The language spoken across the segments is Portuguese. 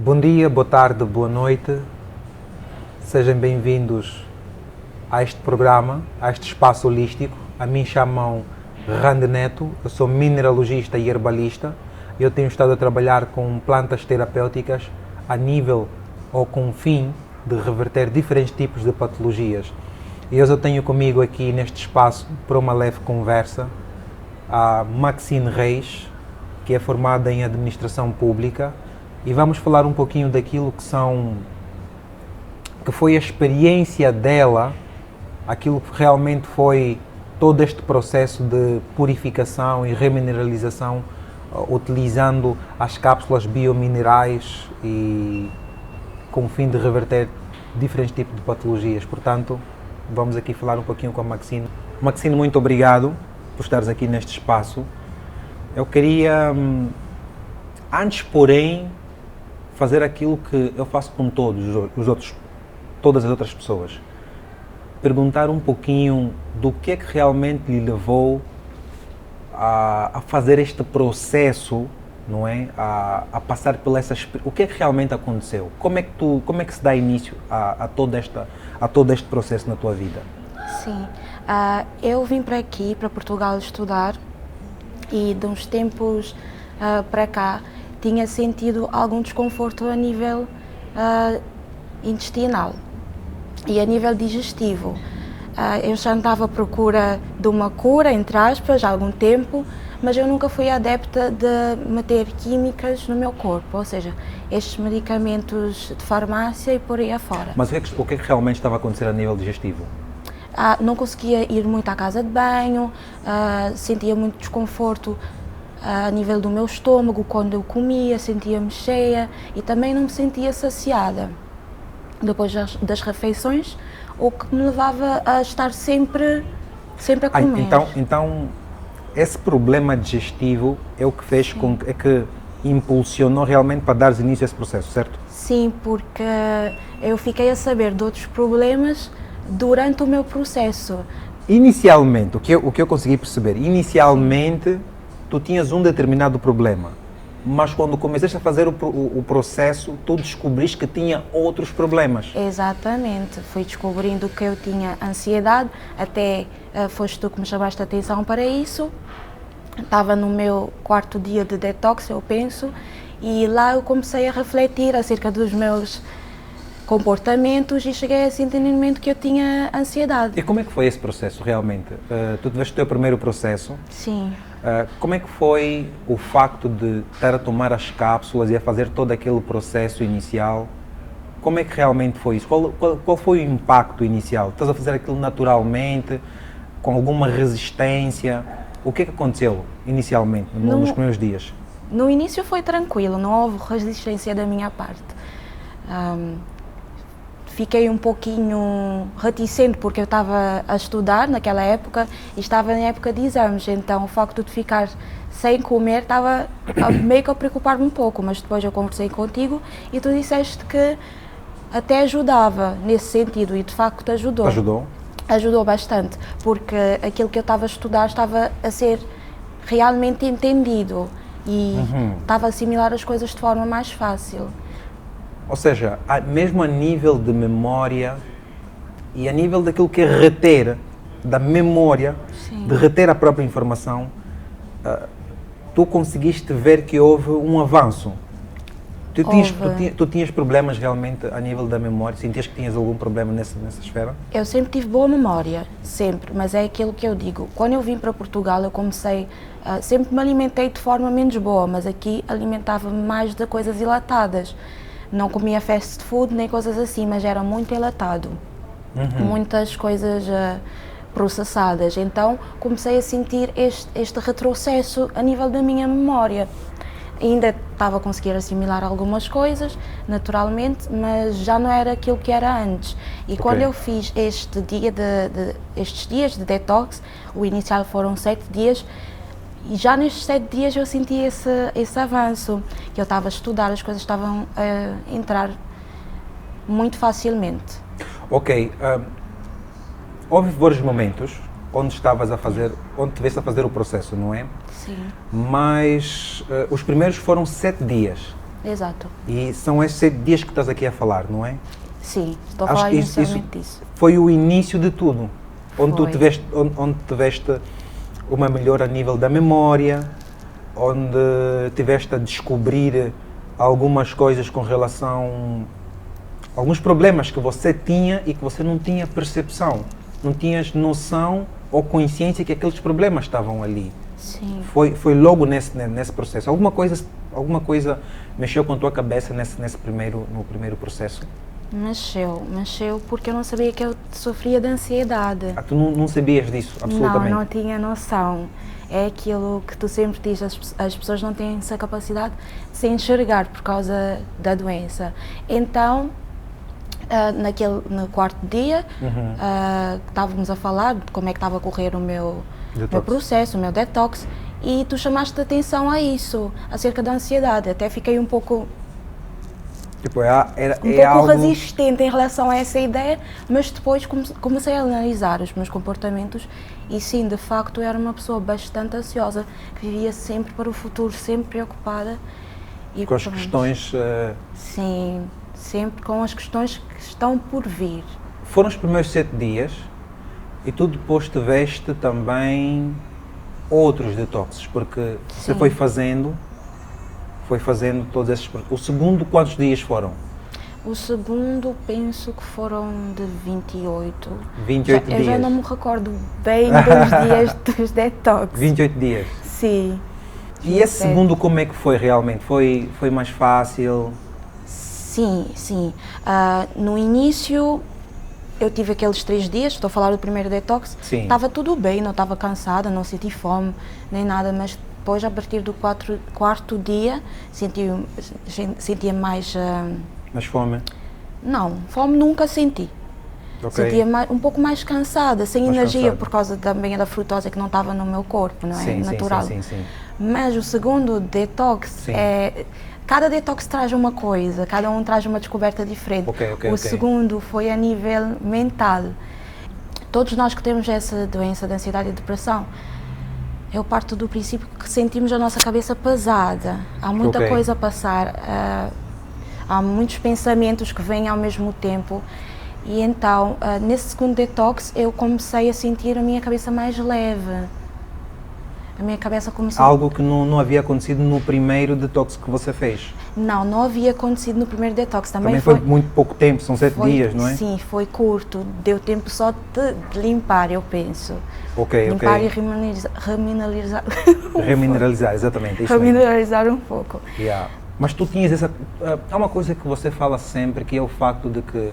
Bom dia, boa tarde, boa noite. Sejam bem-vindos a este programa, a este espaço holístico. A mim chamam Rande Neto, eu sou mineralogista e herbalista. Eu tenho estado a trabalhar com plantas terapêuticas a nível ou com o fim de reverter diferentes tipos de patologias. E hoje eu tenho comigo aqui neste espaço, para uma leve conversa, a Maxine Reis, que é formada em Administração Pública, e vamos falar um pouquinho daquilo que foi a experiência dela, aquilo que realmente foi todo este processo de purificação e remineralização, utilizando as cápsulas biominerais e com o fim de reverter diferentes tipos de patologias. Portanto, vamos aqui falar um pouquinho com a Maxine. Maxine, muito obrigado por estares aqui neste espaço. Eu queria, antes porém, fazer aquilo que eu faço com todas as outras pessoas. Perguntar um pouquinho do que é que realmente lhe levou a fazer este processo, não é? A passar por essas... O que é que realmente aconteceu? Como é que se dá início a todo este processo na tua vida? Sim, eu vim para aqui, para Portugal, estudar, e de uns tempos para cá tinha sentido algum desconforto a nível intestinal e a nível digestivo. Eu já andava à procura de uma cura, entre aspas, há algum tempo, mas eu nunca fui adepta de meter químicas no meu corpo, ou seja, estes medicamentos de farmácia e por aí afora. Mas o que é que realmente estava a acontecer a nível digestivo? Não conseguia ir muito à casa de banho, sentia muito desconforto a nível do meu estômago, quando eu comia, sentia-me cheia e também não me sentia saciada depois das refeições, o que me levava a estar sempre a comer. Então, esse problema digestivo é o que fez é que impulsionou realmente para dar início a esse processo, certo? Sim, porque eu fiquei a saber de outros problemas durante o meu processo. Inicialmente, o que eu consegui perceber, inicialmente tu tinhas um determinado problema, mas quando começaste a fazer o processo, tu descobriste que tinha outros problemas. Exatamente, fui descobrindo que eu tinha ansiedade, até foste tu que me chamaste a atenção para isso. Estava no meu 4º dia de detox, eu penso, e lá eu comecei a refletir acerca dos meus comportamentos e cheguei a esse entendimento que eu tinha ansiedade. E como é que foi esse processo realmente? Tu tiveste o teu primeiro processo. Sim. Como é que foi o facto de estar a tomar as cápsulas e a fazer todo aquele processo inicial? Como é que realmente foi isso? Qual foi o impacto inicial? Estás a fazer aquilo naturalmente, com alguma resistência? O que é que aconteceu inicialmente, nos primeiros dias? No início foi tranquilo, não houve resistência da minha parte. Fiquei um pouquinho reticente porque eu estava a estudar naquela época e estava em época de exames, então o facto de ficar sem comer estava meio que a preocupar-me um pouco, mas depois eu conversei contigo e tu disseste que até ajudava nesse sentido e de facto ajudou. Ajudou? Ajudou bastante, porque aquilo que eu estava a estudar estava a ser realmente entendido e estava a assimilar as coisas de forma mais fácil. Ou seja, mesmo a nível de memória e a nível daquilo que é reter, da memória, Sim. de reter a própria informação, tu conseguiste ver que houve um avanço. Tu tinhas problemas realmente a nível da memória? Sentias que tinhas algum problema nessa esfera? Eu sempre tive boa memória, sempre, mas é aquilo que eu digo. Quando eu vim para Portugal, eu comecei, sempre me alimentei de forma menos boa, mas aqui alimentava-me mais de coisas enlatadas. Não comia fast food nem coisas assim, mas era muito enlatado. Muitas coisas processadas. Então comecei a sentir este retrocesso a nível da minha memória. Ainda estava a conseguir assimilar algumas coisas, naturalmente, mas já não era aquilo que era antes. E quando eu fiz estes dias de detox, o inicial foram 7 dias, e já nestes 7 dias eu senti esse avanço, que eu estava a estudar, as coisas estavam a entrar muito facilmente. Ok, houve vários momentos onde te veste a fazer o processo, não é? Sim. Mas os primeiros foram 7 dias. Exato. E são esses 7 dias que estás aqui a falar, não é? Sim, estou a Acho falar que isso inicialmente disso. foi o início de tudo. Onde tu Foi. onde tiveste uma melhora a nível da memória, onde tiveste a descobrir algumas coisas com relação a alguns problemas que você tinha e que você não tinha percepção, não tinhas noção ou consciência que aqueles problemas estavam ali. Sim. Foi logo nesse processo. Alguma coisa mexeu com a tua cabeça no primeiro processo? Mexeu porque eu não sabia que eu sofria de ansiedade. Tu não sabias disso, absolutamente? Não tinha noção. É aquilo que tu sempre dizes, as pessoas não têm essa capacidade de se enxergar por causa da doença. Então, no quarto dia, estávamos a falar de como é que estava a correr o meu processo, o meu detox, e tu chamaste atenção a isso, acerca da ansiedade. Até fiquei um pouco algo resistente em relação a essa ideia, mas depois comecei a analisar os meus comportamentos e sim, de facto, eu era uma pessoa bastante ansiosa, que vivia sempre para o futuro, sempre preocupada. E com as questões... Sim, sempre com as questões que estão por vir. Foram os primeiros 7 dias e tu depois tiveste também outros detoxes, porque você foi fazendo todos esses... O segundo, quantos dias foram? O segundo, penso que foram de 28. 28 dias? Eu já não me recordo bem dos dias dos detox. 28 dias? Sim. E esse segundo, como é que foi realmente? Foi mais fácil? Sim. No início, eu tive aqueles 3 dias, estou a falar do primeiro detox, estava tudo bem, não estava cansada, não senti fome, nem nada, mas depois, a partir do quarto dia, sentia mais... Mais fome? Não, fome nunca senti. Okay. Sentia um pouco mais cansada, sem energia, por causa também da frutose que não estava no meu corpo, não é? Natural. Sim. Mas o segundo detox, cada detox traz uma coisa, cada um traz uma descoberta diferente. O segundo foi a nível mental. Todos nós que temos essa doença de ansiedade e depressão, eu parto do princípio que sentimos a nossa cabeça pesada. Há muita coisa a passar, há muitos pensamentos que vêm ao mesmo tempo. E então, nesse segundo detox, eu comecei a sentir a minha cabeça mais leve. A minha cabeça começou... Algo que não havia acontecido no primeiro detox que você fez? Não havia acontecido no primeiro detox. Também foi muito pouco tempo, são 7 dias, não é? Sim, foi curto. Deu tempo só de limpar, eu penso. Limpar e remineralizar. Remineralizar, exatamente. Remineralizar um pouco. Mas tu tinhas essa... Há uma coisa que você fala sempre, que é o facto de que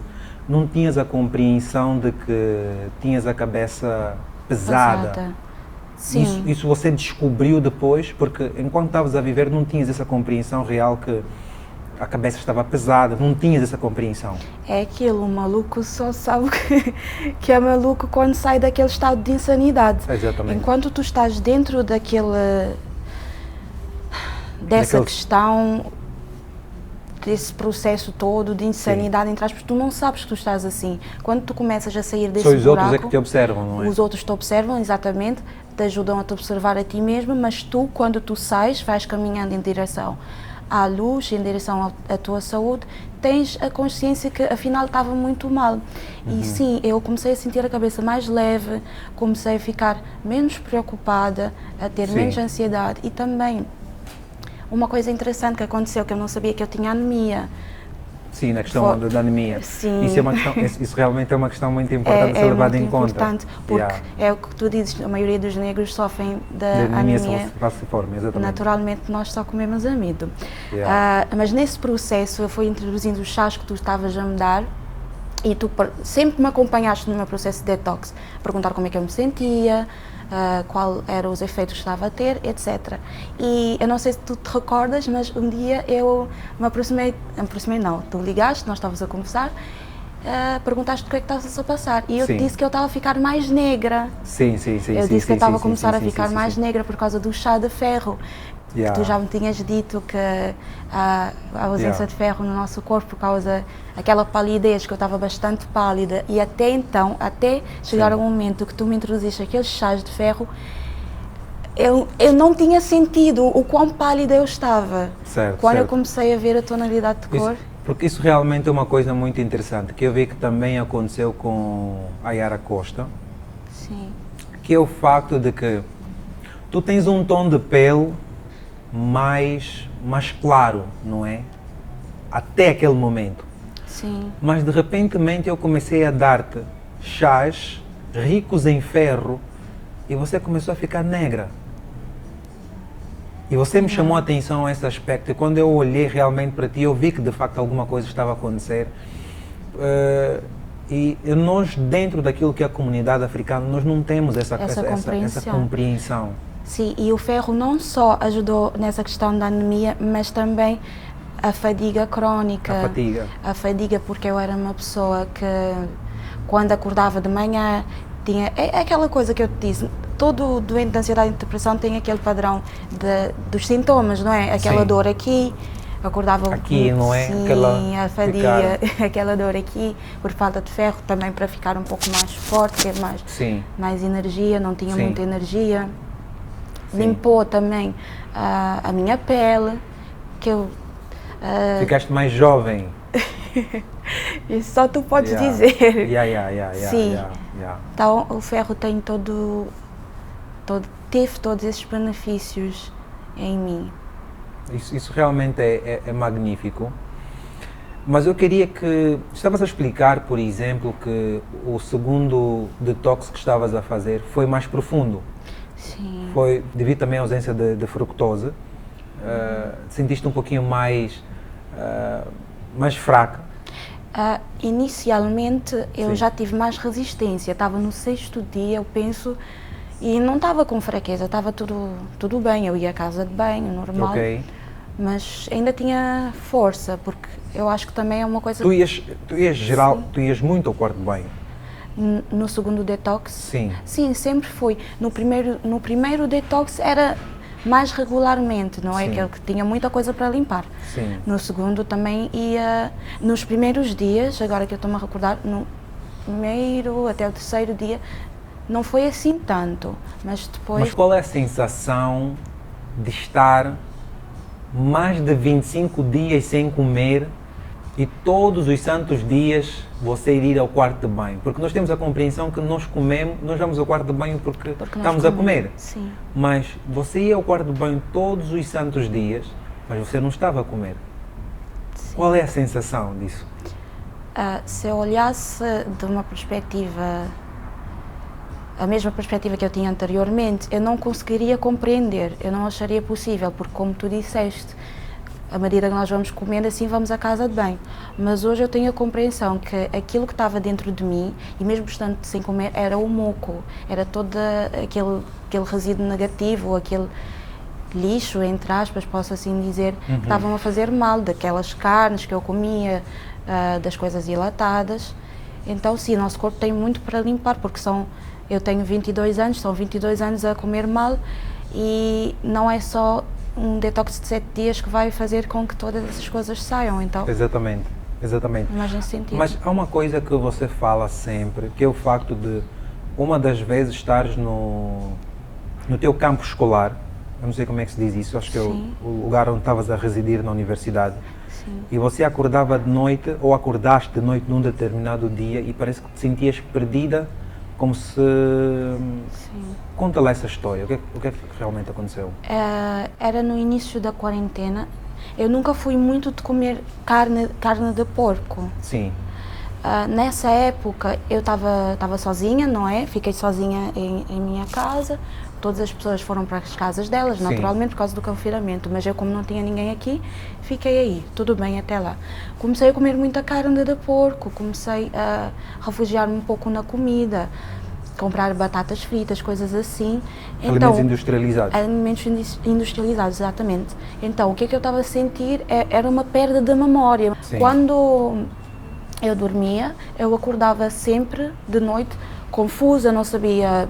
não tinhas a compreensão de que tinhas a cabeça pesada. Sim. Isso você descobriu depois, porque enquanto estavas a viver não tinhas essa compreensão real que a cabeça estava pesada, não tinhas essa compreensão. É aquilo, o maluco só sabe que é maluco quando sai daquele estado de insanidade. Exatamente. Enquanto tu estás dentro dessa questão, desse processo todo de insanidade, entre aspas, tu não sabes que tu estás assim. Quando tu começas a sair desse buraco... Só os outros é que te observam, não é? Os outros te observam, exatamente, te ajudam a te observar a ti mesmo, mas tu, quando tu sais, vais caminhando em direção à luz, em direção à tua saúde, tens a consciência que afinal estava muito mal. E sim, eu comecei a sentir a cabeça mais leve, comecei a ficar menos preocupada, a ter menos ansiedade e também... Uma coisa interessante que aconteceu, que eu não sabia, que eu tinha anemia. Sim, na questão da anemia. Sim. Isso realmente é uma questão muito importante a ser levada em conta. É muito importante, porque é o que tu dizes, a maioria dos negros sofrem da anemia falciforme, exatamente. Naturalmente, nós só comemos amido. Mas nesse processo, eu fui introduzindo os chás que tu estavas a me dar, e tu sempre me acompanhaste no meu processo de detox, perguntar como é que eu me sentia, qual eram os efeitos que estava a ter, etc. E eu não sei se tu te recordas, mas um dia eu me aproximei não, tu ligaste, nós estávamos a conversar, perguntaste o que é que estavas a passar e eu disse que eu estava a ficar mais negra. Sim. Eu disse que eu estava a começar a ficar mais negra por causa do chá de ferro. Que tu já me tinhas dito que a ausência de ferro no nosso corpo, por causa daquela palidez, que eu estava bastante pálida, e até então, até chegar ao momento que tu me introduziste aqueles chás de ferro, eu não tinha sentido o quão pálida eu estava. Certo, Quando eu certo. comecei a ver a tonalidade de cor. Porque isso realmente é uma coisa muito interessante, que eu vi que também aconteceu com a Yara Costa, Sim, que é o facto de que tu tens um tom de pele mais claro, não é? Até aquele momento. sim. Mas de repentemente eu comecei a dar-te chás ricos em ferro e você começou a ficar negra. E você me chamou a atenção a esse aspecto, e quando eu olhei realmente para ti, eu vi que de facto alguma coisa estava a acontecer. E nós, dentro daquilo que é a comunidade africana, nós não temos essa compreensão. Sim, e o ferro não só ajudou nessa questão da anemia, mas também a fadiga crónica. A fadiga. A fadiga, porque eu era uma pessoa que, quando acordava de manhã, tinha. É aquela coisa que eu te disse. Todo doente de ansiedade e depressão tem aquele padrão dos sintomas, não é? Aquela Sim. dor aqui, acordava aqui, não é? Sim, aquela a fadiga, aquela dor aqui, por falta de ferro, também para ficar um pouco mais forte, ter mais energia, não tinha muita energia. Sim. Limpou também a minha pele, que eu... Ficaste mais jovem. Isso só tu podes dizer. Sim. Então o ferro tem teve todos esses benefícios em mim. Isso realmente é magnífico. Mas eu queria que... Estavas a explicar, por exemplo, que o segundo detox que estavas a fazer foi mais profundo. Sim. Foi devido também à ausência de fructose. Sentiste um pouquinho mais fraca? Inicialmente eu já tive mais resistência. Estava no 6º dia, eu penso... E não estava com fraqueza, estava tudo bem, eu ia à casa de banho, normal, mas ainda tinha força, porque eu acho que também é uma coisa... Tu ias muito ao quarto de banho? No segundo detox? Sim. Sim, sempre fui. No primeiro detox era mais regularmente, não é? Sim. Aquele que tinha muita coisa para limpar. Sim. No segundo também ia... Nos primeiros dias, agora que eu estou-me a recordar, no primeiro até o 3º dia, não foi assim tanto, mas depois... Mas qual é a sensação de estar mais de 25 dias sem comer e todos os santos dias você ir ao quarto de banho? Porque nós temos a compreensão que nós vamos ao quarto de banho porque estamos a comer. Sim. Mas você ia ao quarto de banho todos os santos dias, mas você não estava a comer. Sim. Qual é a sensação disso? Se eu olhasse de uma perspectiva... A mesma perspectiva que eu tinha anteriormente, eu não conseguiria compreender, eu não acharia possível, porque como tu disseste, à medida que nós vamos comendo, assim vamos à casa de banho. Mas hoje eu tenho a compreensão que aquilo que estava dentro de mim, e mesmo estando sem comer, era o moco, era todo aquele resíduo negativo, aquele lixo, entre aspas, posso assim dizer, que estavam a fazer mal, daquelas carnes que eu comia, das coisas enlatadas. Então sim, o nosso corpo tem muito para limpar, porque eu tenho 22 anos, são 22 anos a comer mal e não é só um detox de 7 dias que vai fazer com que todas essas coisas saiam, então... Exatamente. Mas nesse sentido. Mas há uma coisa que você fala sempre, que é o facto de, uma das vezes, estares no teu campo escolar, eu não sei como é que se diz isso, acho que é o lugar onde estavas a residir na universidade, Sim. E você acordava de noite, ou acordaste de noite num determinado dia e parece que te sentias perdida, como se... Sim. Conta lá essa história, o que é que realmente aconteceu? Era no início da quarentena. Eu nunca fui muito de comer carne de porco. Sim. Nessa época eu estava sozinha, não é? Fiquei sozinha em minha casa. Todas as pessoas foram para as casas delas, Sim. naturalmente por causa do confinamento, mas eu, como não tinha ninguém aqui, fiquei aí, tudo bem até lá. Comecei a comer muita carne de porco, comecei a refugiar-me um pouco na comida, comprar batatas fritas, coisas assim. Alimentos industrializados. Alimentos industrializados, exatamente. Então, o que é que eu estava a sentir era uma perda de memória. Sim. Quando eu dormia, eu acordava sempre de noite confusa, não sabia...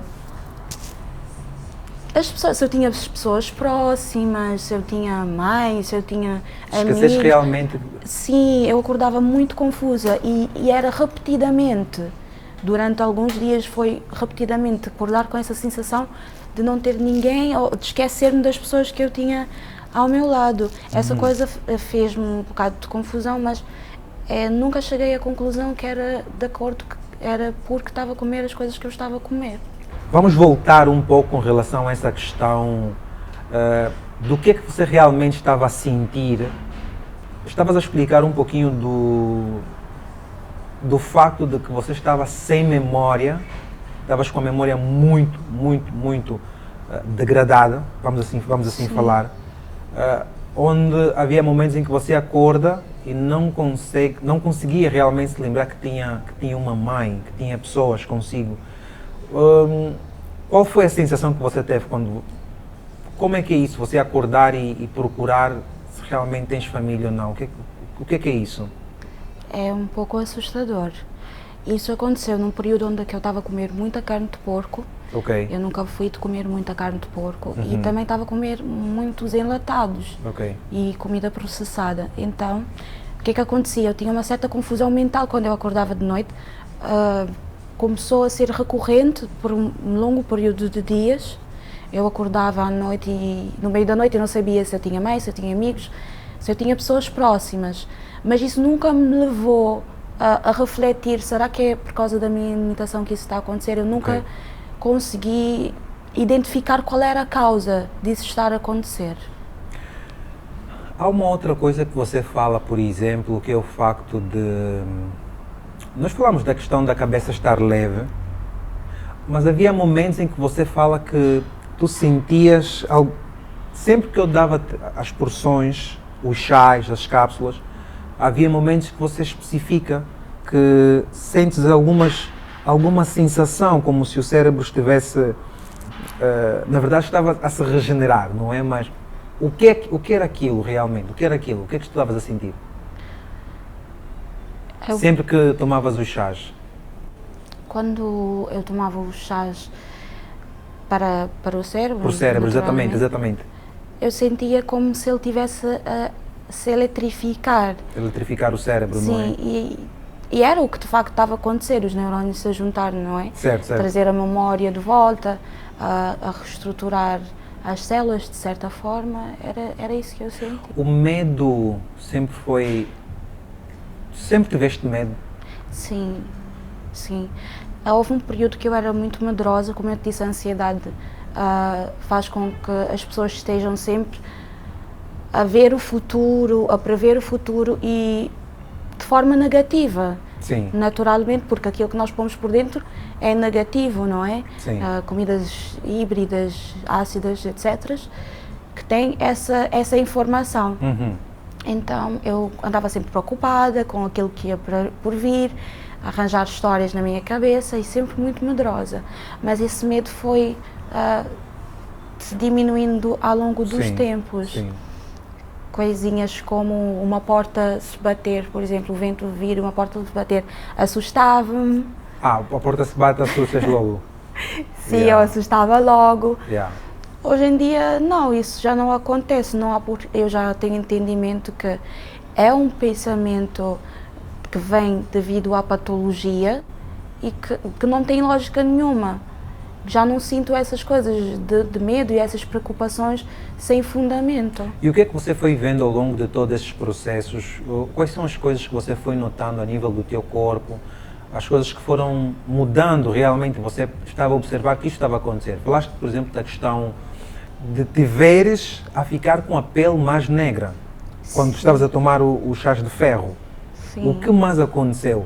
se eu tinha as pessoas próximas, se eu tinha mãe, se eu tinha amigos. Esqueceste realmente? Sim, eu acordava muito confusa e era repetidamente. durante alguns dias foi repetidamente acordar com essa sensação de não ter ninguém ou de esquecer-me das pessoas que eu tinha ao meu lado. Essa coisa fez-me um bocado de confusão, mas nunca cheguei à conclusão que era de acordo, que era porque estava a comer as coisas que eu estava a comer. Vamos voltar um pouco com relação a essa questão do que é que você realmente estava a sentir. Estavas a explicar um pouquinho do facto de que você estava sem memória, estavas com a memória muito degradada, vamos assim falar, onde havia momentos em que você acorda e não conseguia realmente se lembrar que tinha uma mãe, que tinha pessoas consigo. Qual foi a sensação que você teve como é que é isso, você acordar e procurar se realmente tens família ou não? O que é isso? É um pouco assustador. Isso aconteceu num período onde eu estava a comer muita carne de porco. Ok. Eu nunca fui de comer muita carne de porco e também estava a comer muitos enlatados e comida processada. Então, o que é que acontecia? Eu tinha uma certa confusão mental quando eu acordava de noite. Começou a ser recorrente por um longo período de dias. Eu acordava à noite e no meio da noite eu não sabia se eu tinha mãe, se eu tinha amigos, se eu tinha pessoas próximas. Mas isso nunca me levou a refletir, será que é por causa da minha alimentação que isso está a acontecer? Eu nunca consegui identificar qual era a causa disso estar a acontecer. Há uma outra coisa que você fala, por exemplo, que é o facto de... Nós falamos da questão da cabeça estar leve, mas havia momentos em que você fala que tu sentias... Sempre que eu dava as porções, os chás, as cápsulas, havia momentos que você especifica que sentes alguma sensação, como se o cérebro estivesse... na verdade estava a se regenerar, não é? Mas o que era aquilo realmente? O que era aquilo? O que é que tu estavas a sentir? Sempre que tomavas os chás? Quando eu tomava os chás para o cérebro... Para o cérebro, exatamente. Eu sentia como se ele tivesse a se eletrificar. Eletrificar o cérebro, não é? Sim, e era o que de facto estava a acontecer, os neurônios se juntarem, não é? Certo. Trazer a memória de volta, a reestruturar as células de certa forma, era isso que eu senti. O medo sempre foi... Sempre tiveste medo? Sim. Houve um período que eu era muito medrosa, como eu te disse, a ansiedade faz com que as pessoas estejam sempre a ver o futuro, a prever o futuro e de forma negativa. Sim. Naturalmente, porque aquilo que nós pomos por dentro é negativo, não é? Sim. Comidas híbridas, ácidas, etc., que têm essa informação. Então eu andava sempre preocupada com aquilo que ia por vir, arranjar histórias na minha cabeça e sempre muito medrosa. Mas esse medo foi se diminuindo ao longo dos tempos. Sim. Coisinhas como uma porta se bater, por exemplo, o vento vir, uma porta se bater, assustava-me. A porta se bate, assustas logo? Sim, eu assustava logo. Yeah. Hoje em dia, não, isso já não acontece, eu já tenho entendimento que é um pensamento que vem devido à patologia e que não tem lógica nenhuma. Já não sinto essas coisas de medo e essas preocupações sem fundamento. E o que é que você foi vendo ao longo de todos esses processos? Quais são as coisas que você foi notando a nível do teu corpo? As coisas que foram mudando realmente? Você estava a observar que isto estava a acontecer. Falaste, por exemplo, da questão de te veres a ficar com a pele mais negra. Quando estavas a tomar o chás de ferro. Sim. O que mais aconteceu?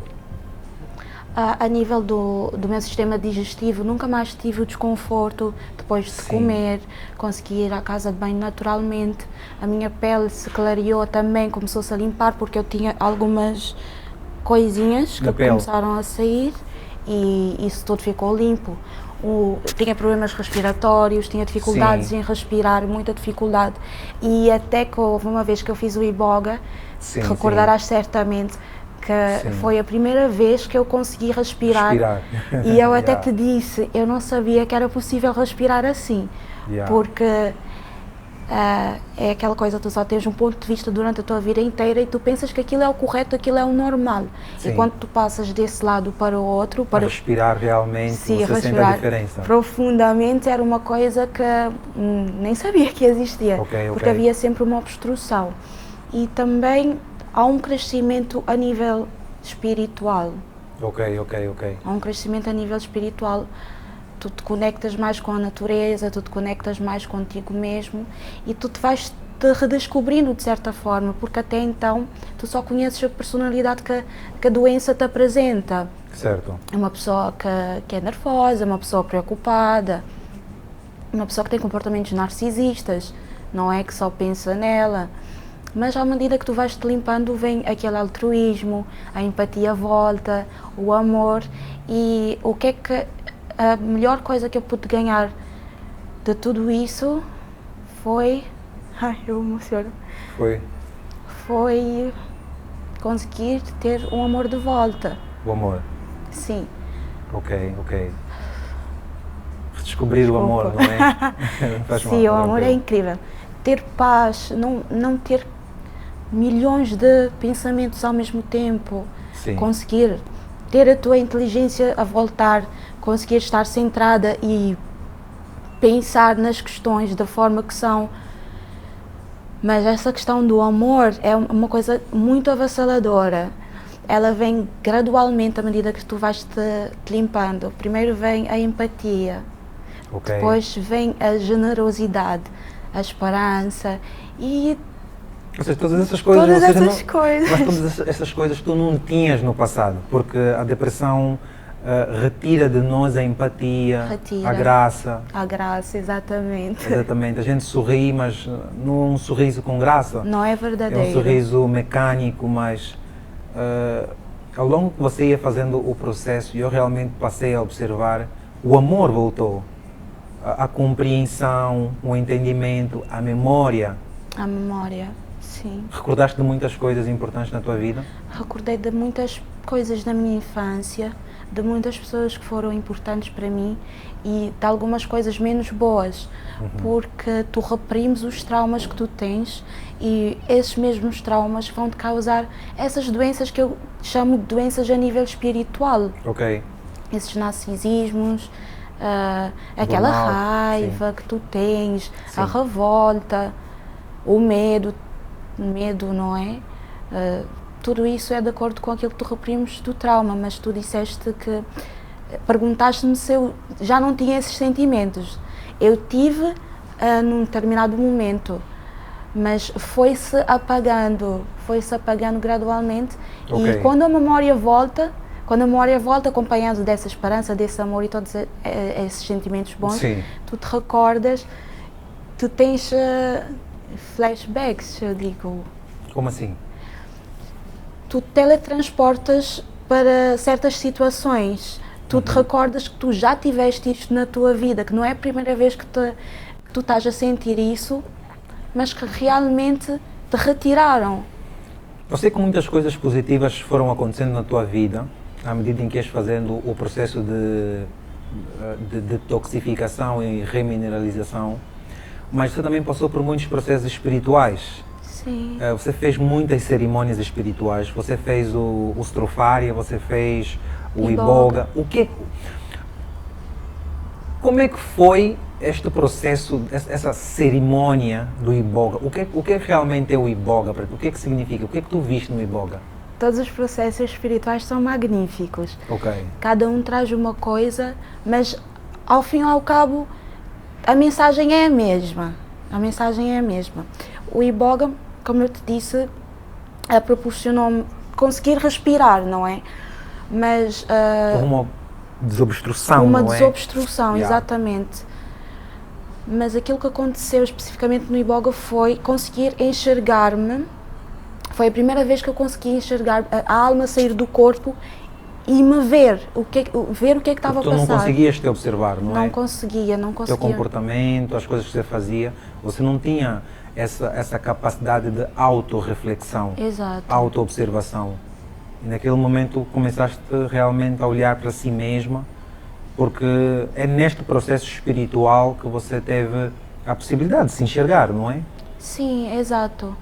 A nível do meu sistema digestivo, nunca mais tive o desconforto depois de comer, consegui ir à casa de banho naturalmente, a minha pele se clareou também, começou-se a limpar porque eu tinha algumas coisinhas que começaram a sair e isso tudo ficou limpo. Tinha problemas respiratórios, tinha dificuldades em respirar, muita dificuldade e até que houve uma vez que eu fiz o iboga, recordarás certamente, que foi a primeira vez que eu consegui respirar. E eu até te disse, eu não sabia que era possível respirar assim, porque é aquela coisa, tu só tens um ponto de vista durante a tua vida inteira e tu pensas que aquilo é o correto, aquilo é o normal. Sim. E quando tu passas desse lado para o outro, Para respirar realmente, sim, você sente a diferença. Profundamente, era uma coisa que nem sabia que existia, Ok. porque havia sempre uma obstrução. E também há um crescimento a nível espiritual. Ok. Há um crescimento a nível espiritual. Tu te conectas mais com a natureza, tu te conectas mais contigo mesmo e tu te vais te redescobrindo de certa forma, porque até então tu só conheces a personalidade que a doença te apresenta. Certo. É uma pessoa que é nervosa, uma pessoa preocupada, uma pessoa que tem comportamentos narcisistas, não é que só pensa nela. Mas à medida que tu vais te limpando, vem aquele altruísmo, a empatia volta, o amor. E o que é que a melhor coisa que eu pude ganhar de tudo isso foi... Ai, eu emociono. Foi conseguir ter um amor de volta. O amor. Sim. Ok. Redescobrir o amor, não é? Sim, o amor é incrível. Ter paz, não ter milhões de pensamentos ao mesmo tempo. Sim. Conseguir ter a tua inteligência a voltar, conseguir estar centrada e pensar nas questões da forma que são. Mas essa questão do amor é uma coisa muito avassaladora. Ela vem gradualmente à medida que tu vais te limpando. Primeiro vem a empatia, depois vem a generosidade, a esperança e... Ou seja, todas essas coisas... Mas todas essas coisas tu não tinhas no passado, porque a depressão retira de nós a empatia, a graça. A graça, exatamente. Exatamente. A gente sorri, mas não é um sorriso com graça. Não é verdadeiro. É um sorriso mecânico, mas ao longo que você ia fazendo o processo, eu realmente passei a observar, o amor voltou. A compreensão, o entendimento, a memória. A memória, sim. Recordaste de muitas coisas importantes na tua vida? Recordei de muitas coisas da minha infância, de muitas pessoas que foram importantes para mim e de algumas coisas menos boas, porque tu reprimes os traumas que tu tens e esses mesmos traumas vão te causar essas doenças que eu chamo de doenças a nível espiritual. Ok. Esses narcisismos, aquela raiva que tu tens, a revolta, o medo, não é? Tudo isso é de acordo com aquilo que tu reprimes do trauma, mas tu disseste que, perguntaste-me se eu já não tinha esses sentimentos. Eu tive num determinado momento, mas foi-se apagando gradualmente. E quando a memória volta acompanhado dessa esperança, desse amor e todos esses sentimentos bons, sim, tu te recordas, tu tens flashbacks, eu digo. Como assim? Tu teletransportas para certas situações, tu te recordas que tu já tiveste isto na tua vida, que não é a primeira vez que tu estás a sentir isso, mas que realmente te retiraram. Eu sei que muitas coisas positivas foram acontecendo na tua vida, à medida em que ias fazendo o processo de detoxificação e remineralização, mas você também passou por muitos processos espirituais. Sim. Você fez muitas cerimônias espirituais, você fez o Strofária, você fez o Iboga. Como é que foi este processo, essa cerimônia do Iboga? O que realmente é o Iboga? O que significa? O que tu viste no Iboga? Todos os processos espirituais são magníficos. Ok. Cada um traz uma coisa, mas ao fim e ao cabo a mensagem é a mesma. O Iboga, como eu te disse, proporcionou-me conseguir respirar, não é? Mas uma desobstrução, uma não é? desobstrução, exatamente. Mas aquilo que aconteceu especificamente no Iboga foi conseguir enxergar-me. Foi a primeira vez que eu consegui enxergar a alma sair do corpo e me ver o que é que estava a passar. Tu não conseguias te observar, não é? Não conseguia. O teu comportamento, as coisas que você fazia, você não tinha essa capacidade de autorreflexão, autoobservação. E naquele momento começaste realmente a olhar para si mesma, porque é neste processo espiritual que você teve a possibilidade de se enxergar, não é? Sim, exato.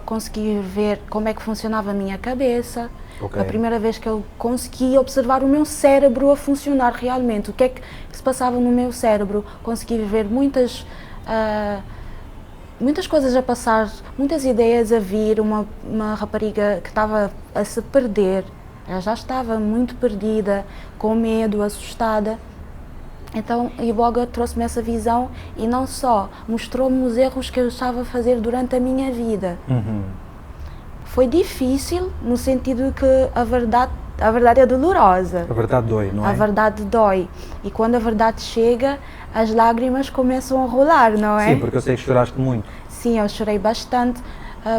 Consegui ver como é que funcionava a minha cabeça. Ok. A primeira vez que eu consegui observar o meu cérebro a funcionar realmente, o que é que se passava no meu cérebro. Consegui ver muitas coisas a passar, muitas ideias a vir. Uma rapariga que estava a se perder, ela já estava muito perdida, com medo, assustada. Então a yoga trouxe-me essa visão e não só, mostrou-me os erros que eu estava a fazer durante a minha vida. Foi difícil no sentido que a verdade é dolorosa. A verdade dói, não é? A verdade dói. E quando a verdade chega, as lágrimas começam a rolar, não é? Sim, porque eu sei que choraste muito. Sim, eu chorei bastante,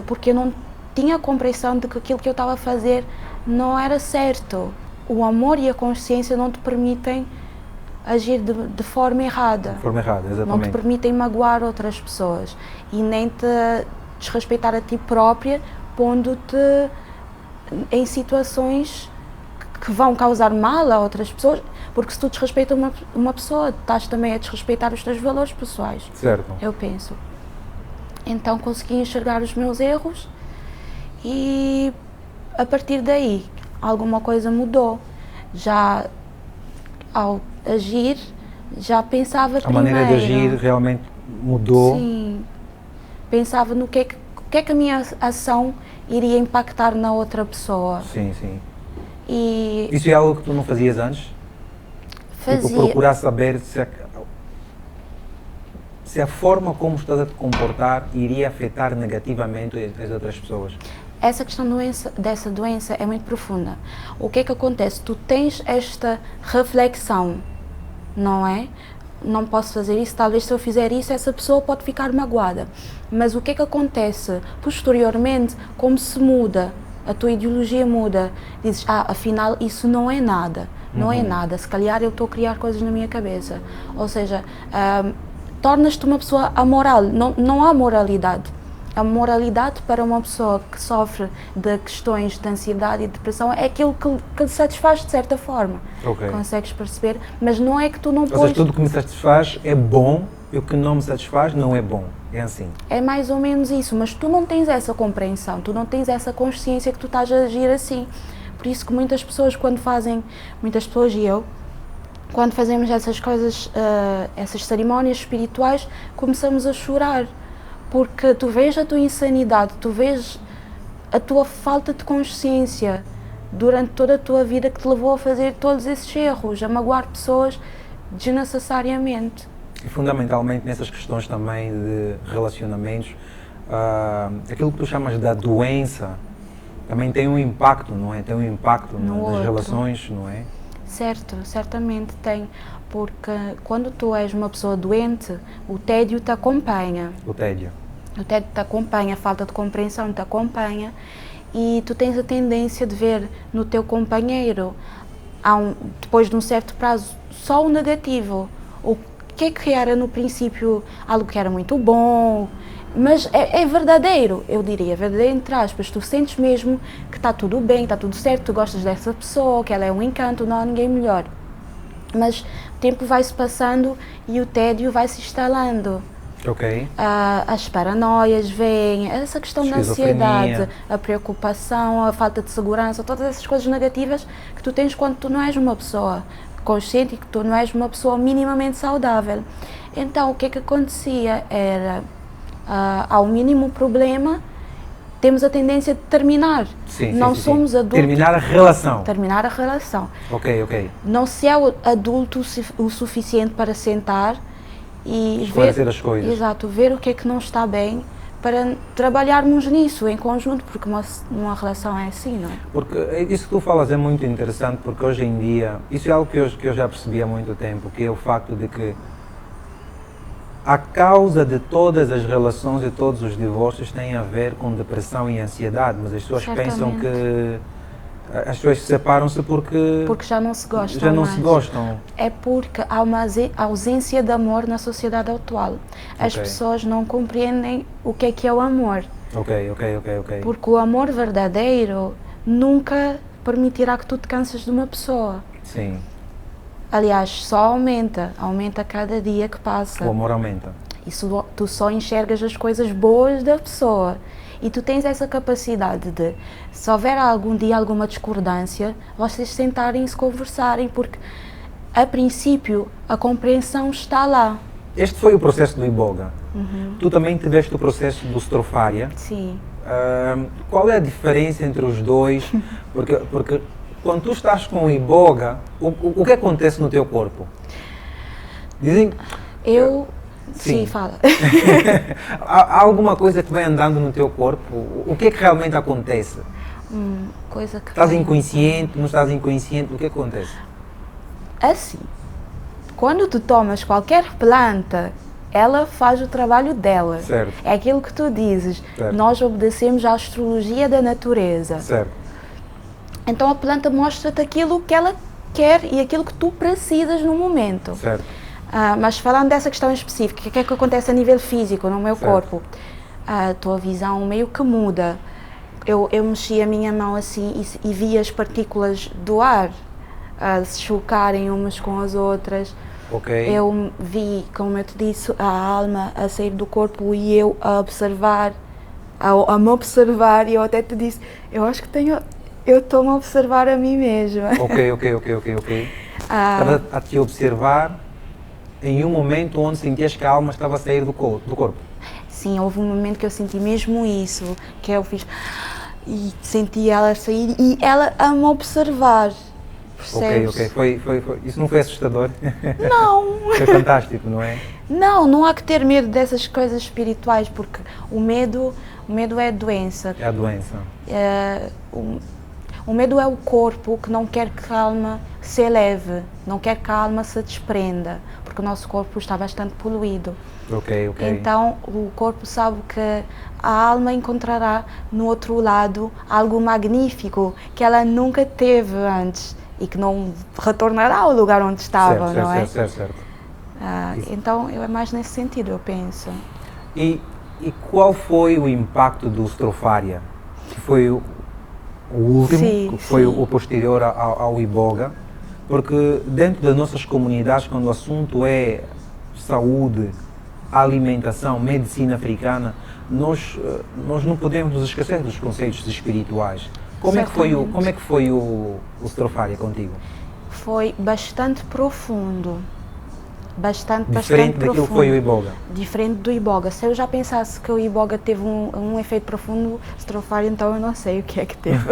porque eu não tinha a compreensão de que aquilo que eu estava a fazer não era certo. O amor e a consciência não te permitem agir de forma errada. De forma errada, Não te exatamente. permitem magoar outras pessoas e nem te desrespeitar a ti própria, pondo-te em situações que vão causar mal a outras pessoas, porque se tu desrespeitas uma pessoa, estás também a desrespeitar os teus valores pessoais. Certo. Eu penso. Então consegui enxergar os meus erros e a partir daí alguma coisa mudou. Já ao agir, já pensava A primeiro. maneira de agir realmente mudou. Sim. Pensava no que é que a minha ação iria impactar na outra pessoa. Sim, sim. E Isso é algo que tu não fazias antes? Tipo, fazia. procurar saber se a forma como estás a te comportar iria afetar negativamente as outras pessoas. Essa questão dessa doença é muito profunda. O que é que acontece? Tu tens esta reflexão, não é? Não posso fazer isso, talvez se eu fizer isso, essa pessoa pode ficar magoada. Mas o que é que acontece? Posteriormente, como se muda, a tua ideologia muda, dizes, afinal isso não é nada, não é nada, se calhar eu estou a criar coisas na minha cabeça. Ou seja, tornas-te uma pessoa amoral, não há moralidade. A moralidade para uma pessoa que sofre de questões de ansiedade e depressão é aquilo que lhe satisfaz de certa forma. Ok. Consegues perceber? Mas não é que tu não Ou seja, pões... tudo o que me satisfaz é bom e o que não me satisfaz não é bom. É assim. É mais ou menos isso, mas tu não tens essa compreensão, tu não tens essa consciência que tu estás a agir assim. Por isso que muitas pessoas muitas pessoas e eu, quando fazemos essas coisas, essas cerimónias espirituais, começamos a chorar. Porque tu vês a tua insanidade, tu vês a tua falta de consciência durante toda a tua vida que te levou a fazer todos esses erros, a magoar pessoas desnecessariamente. E fundamentalmente nessas questões também de relacionamentos, aquilo que tu chamas da doença também tem um impacto, não é? Tem um impacto No nas outro. relações, não é? Certo, certamente tem, porque quando tu és uma pessoa doente, o tédio te acompanha. O tédio. O tédio te acompanha, a falta de compreensão te acompanha e tu tens a tendência de ver no teu companheiro, depois de um certo prazo, só o negativo. O que é que era no princípio algo que era muito bom, mas é verdadeiro, eu diria, verdadeiro entre aspas. Tu sentes mesmo que está tudo bem, está tudo certo, tu gostas dessa pessoa, que ela é um encanto, não há ninguém melhor. Mas o tempo vai-se passando e o tédio vai se instalando. Ok. As paranoias vêm, essa questão da Esquizofrenia. ansiedade, a preocupação, a falta de segurança, todas essas coisas negativas que tu tens quando tu não és uma pessoa consciente e que tu não és uma pessoa minimamente saudável. Então o que é que acontecia era, ao mínimo problema, temos a tendência de terminar. Sim, Não sim, sim, somos sim. adultos. Terminar a relação. Terminar a relação. Ok, ok. Não se é adulto o suficiente para sentar e Esclarecer ver, as coisas. exato, ver o que é que não está bem para trabalharmos nisso em conjunto, porque uma relação é assim, não é? Porque isso que tu falas é muito interessante, porque hoje em dia, isso é algo que eu já percebi há muito tempo, que é o facto de que a causa de todas as relações e todos os divórcios tem a ver com depressão e ansiedade, mas as pessoas pensam Certamente. que as pessoas separam-se porque Porque já não se gostam já não mais. se gostam. É porque há uma ausência de amor na sociedade atual. As Ok. pessoas não compreendem o que é o amor. Ok, ok, ok, ok. Porque o amor verdadeiro nunca permitirá que tu te canses de uma pessoa. Sim, Aliás, só aumenta cada dia que passa. o amor aumenta. Tu só enxergas as coisas boas da pessoa. E tu tens essa capacidade de, se houver algum dia alguma discordância, vocês sentarem-se, conversarem, porque a princípio a compreensão está lá. Este foi o processo do Iboga. Tu também tiveste o processo do Strofaria. Sim. Qual é a diferença entre os dois? Porque quando tu estás com o Iboga, o que acontece no teu corpo? Dizem... Sim, fala. Há alguma coisa que vai andando no teu corpo? O que é que realmente acontece? Coisa que Estás inconsciente, não estás inconsciente? O que acontece? Assim, quando tu tomas qualquer planta, ela faz o trabalho dela. Certo. É aquilo que tu dizes. Certo. Nós obedecemos à astrologia da natureza. Certo. Então a planta mostra-te aquilo que ela quer e aquilo que tu precisas no momento. Certo. Mas falando dessa questão específica, o que é que acontece a nível físico no meu Certo. corpo? A tua visão meio que muda. Eu mexi a minha mão assim e vi as partículas do ar se chocarem umas com as outras. Ok. Eu vi, como eu te disse, a alma a sair do corpo e eu a observar, a me observar, e eu até te disse, eu acho que eu estou-me a observar a mim mesma. Ok. Estava a te observar em um momento onde sentias que a alma estava a sair do corpo. Sim, houve um momento que eu senti mesmo isso, que eu fiz e senti ela sair e ela a me observar. Percebes? Ok. Foi. Isso não foi assustador? Não! Foi fantástico, não é? Não há que ter medo dessas coisas espirituais, porque o medo é doença. É a doença. O medo é o corpo que não quer que a alma se eleve, não quer que a alma se desprenda, porque o nosso corpo está bastante poluído. Ok. Então o corpo sabe que a alma encontrará no outro lado algo magnífico que ela nunca teve antes e que não retornará ao lugar onde estava, não é? Certo. Então é mais nesse sentido, eu penso. E qual foi o impacto do Strofaria? Que foi o último, Sim, que foi sim. o posterior ao Iboga? Porque dentro das nossas comunidades, quando o assunto é saúde, alimentação, medicina africana, nós não podemos nos esquecer dos conceitos espirituais. Como é que foi o Strofaria contigo? Foi bastante profundo. Bastante Diferente daquilo profundo. que foi o Iboga. Diferente do Iboga. Se eu já pensasse que o Iboga teve um efeito profundo, Strofaria, então eu não sei o que é que teve.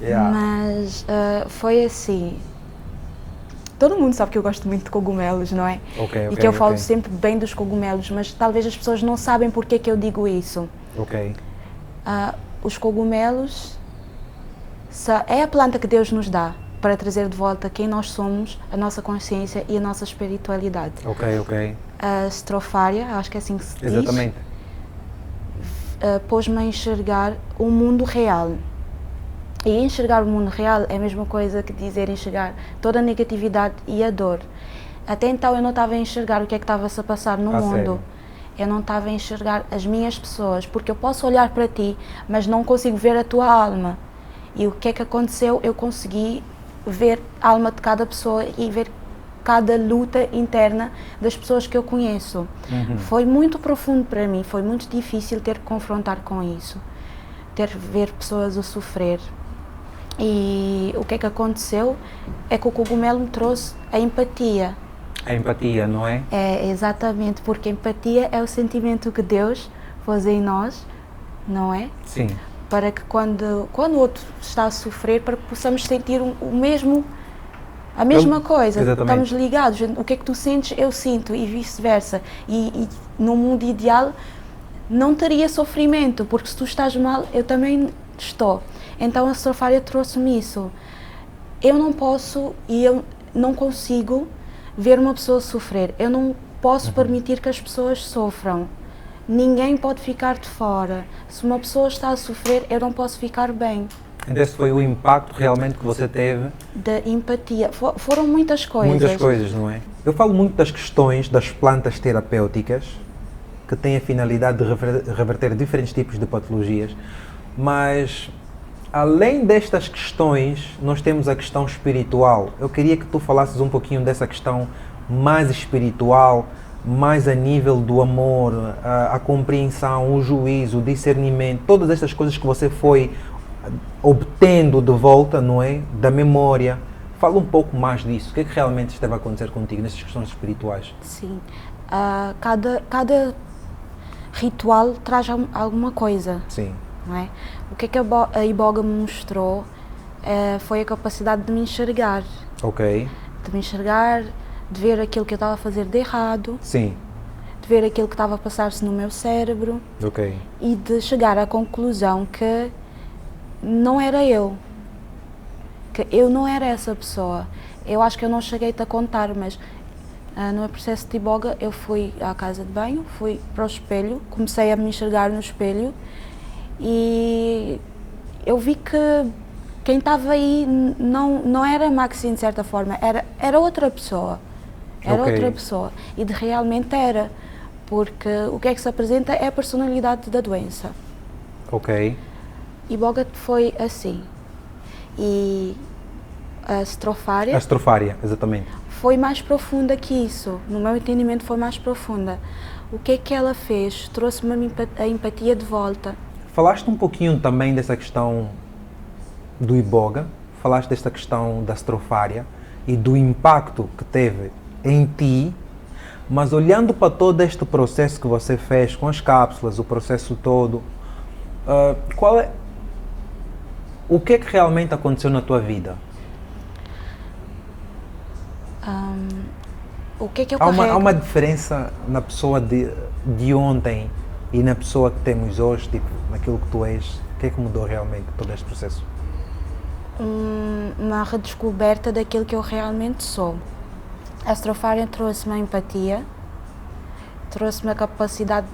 Yeah. Mas foi assim. Todo mundo sabe que eu gosto muito de cogumelos, não é? Ok. E que eu falo sempre bem dos cogumelos, mas talvez as pessoas não sabem porque que eu digo isso. Ok. Os cogumelos é a planta que Deus nos dá para trazer de volta quem nós somos, a nossa consciência e a nossa espiritualidade. Ok. A Strofaria, acho que é assim que se diz, Exatamente. pôs-me a enxergar o mundo real. E enxergar o mundo real é a mesma coisa que dizer enxergar toda a negatividade e a dor. Até então eu não estava a enxergar o que é que estava-se a passar no mundo. Sério? Eu não estava a enxergar as minhas pessoas, porque eu posso olhar para ti, mas não consigo ver a tua alma. E o que é que aconteceu? Eu consegui ver a alma de cada pessoa e ver cada luta interna das pessoas que eu conheço. Foi muito profundo para mim, foi muito difícil ter que confrontar com isso, ver pessoas a sofrer. E o que é que aconteceu é que o cogumelo me trouxe a empatia. A empatia, não é? É, exatamente, porque empatia é o sentimento que Deus pôs em nós, não é? Sim. Para que quando o outro está a sofrer, para que possamos sentir a mesma coisa. Exatamente. Estamos ligados. O que é que tu sentes, eu sinto, e vice-versa. E no mundo ideal não teria sofrimento, porque se tu estás mal, eu também estou. Então a Strofaria trouxe-me isso. Eu não posso e eu não consigo ver uma pessoa sofrer. Eu não posso permitir que as pessoas sofram. Ninguém pode ficar de fora. Se uma pessoa está a sofrer, eu não posso ficar bem. Então esse foi o impacto realmente que você teve? Da empatia. Foram muitas coisas. Muitas coisas, não é? Eu falo muito das questões das plantas terapêuticas, que têm a finalidade de reverter diferentes tipos de patologias, mas além destas questões, nós temos a questão espiritual. Eu queria que tu falasses um pouquinho dessa questão mais espiritual mais a nível do amor, a compreensão, o juízo, o discernimento, todas estas coisas que você foi obtendo de volta, não é? Da memória. Fala um pouco mais disso. O que é que realmente esteve a acontecer contigo nestas questões espirituais? Sim. Cada ritual traz alguma coisa. Sim. Não é? O que é que a Iboga me mostrou foi a capacidade de me enxergar. Ok. De me enxergar, de ver aquilo que eu estava a fazer de errado. Sim. De ver aquilo que estava a passar-se no meu cérebro. Ok. E de chegar à conclusão que não era eu. Que eu não era essa pessoa. Eu acho que eu não cheguei-te a contar, mas no meu processo de Iboga eu fui à casa de banho, fui para o espelho, comecei a me enxergar no espelho e eu vi que quem estava aí não era Maxine de certa forma, era outra pessoa. Era Ok. outra pessoa. E realmente era. Porque o que é que se apresenta é a personalidade da doença. Ok. Iboga foi assim. E a estrofária A estrofária, exatamente. foi mais profunda que isso. No meu entendimento foi mais profunda. O que é que ela fez? Trouxe-me a empatia de volta. Falaste um pouquinho também dessa questão do Iboga, falaste desta questão da estrofária e do impacto que teve em ti, mas olhando para todo este processo que você fez com as cápsulas, o processo todo, o que é que realmente aconteceu na tua vida? O que é que eu Há carrego? uma diferença na pessoa de ontem e na pessoa que temos hoje, tipo, naquilo que tu és? O que é que mudou realmente todo este processo? Uma redescoberta daquilo que eu realmente sou. A estrofária trouxe-me a empatia, trouxe-me a capacidade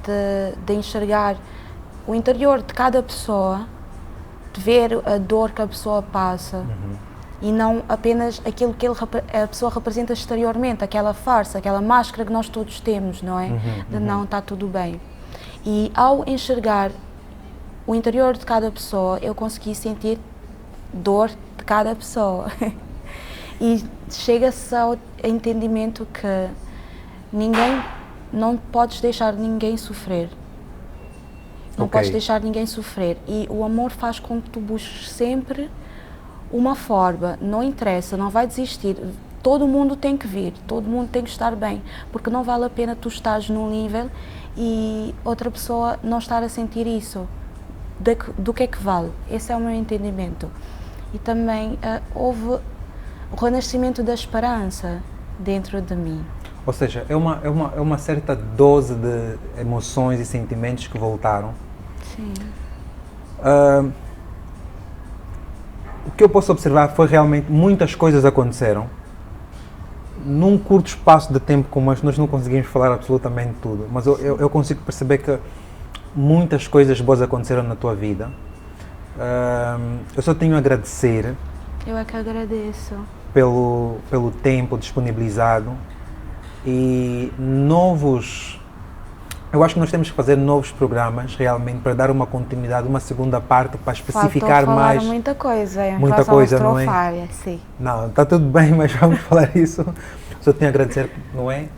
de enxergar o interior de cada pessoa, de ver a dor que a pessoa passa e não apenas aquilo que a pessoa representa exteriormente, aquela farsa, aquela máscara que nós todos temos, não é? De não, está tudo bem. E ao enxergar o interior de cada pessoa, eu consegui sentir dor de cada pessoa. E chega-se ao entendimento que não podes deixar ninguém sofrer. Não Ok. podes deixar ninguém sofrer. E o amor faz com que tu busques sempre uma forma, não interessa, não vai desistir. Todo mundo tem que vir, todo mundo tem que estar bem, porque não vale a pena tu estares num nível e outra pessoa não estar a sentir isso. Do que é que vale? Esse é o meu entendimento. E também houve o renascimento da esperança dentro de mim. Ou seja, é uma certa dose de emoções e sentimentos que voltaram. Sim. O que eu posso observar foi realmente muitas coisas aconteceram. Num curto espaço de tempo como este, nós não conseguimos falar absolutamente tudo, mas eu consigo perceber que muitas coisas boas aconteceram na tua vida. Eu só tenho a agradecer Eu é que agradeço. pelo tempo disponibilizado e eu acho que nós temos que fazer novos programas realmente para dar uma continuidade, uma segunda parte para especificar Faltou mais. falar muita coisa em Muita relação coisa, à não é? estrofária, sim. Não, está tudo bem, mas vamos falar isso. Só tenho a agradecer, não é?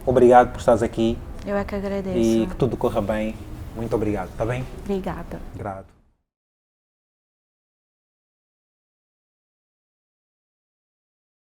Obrigado por estares aqui Eu é que agradeço. e que tudo corra bem. Muito obrigado, está bem? Obrigada. Grato.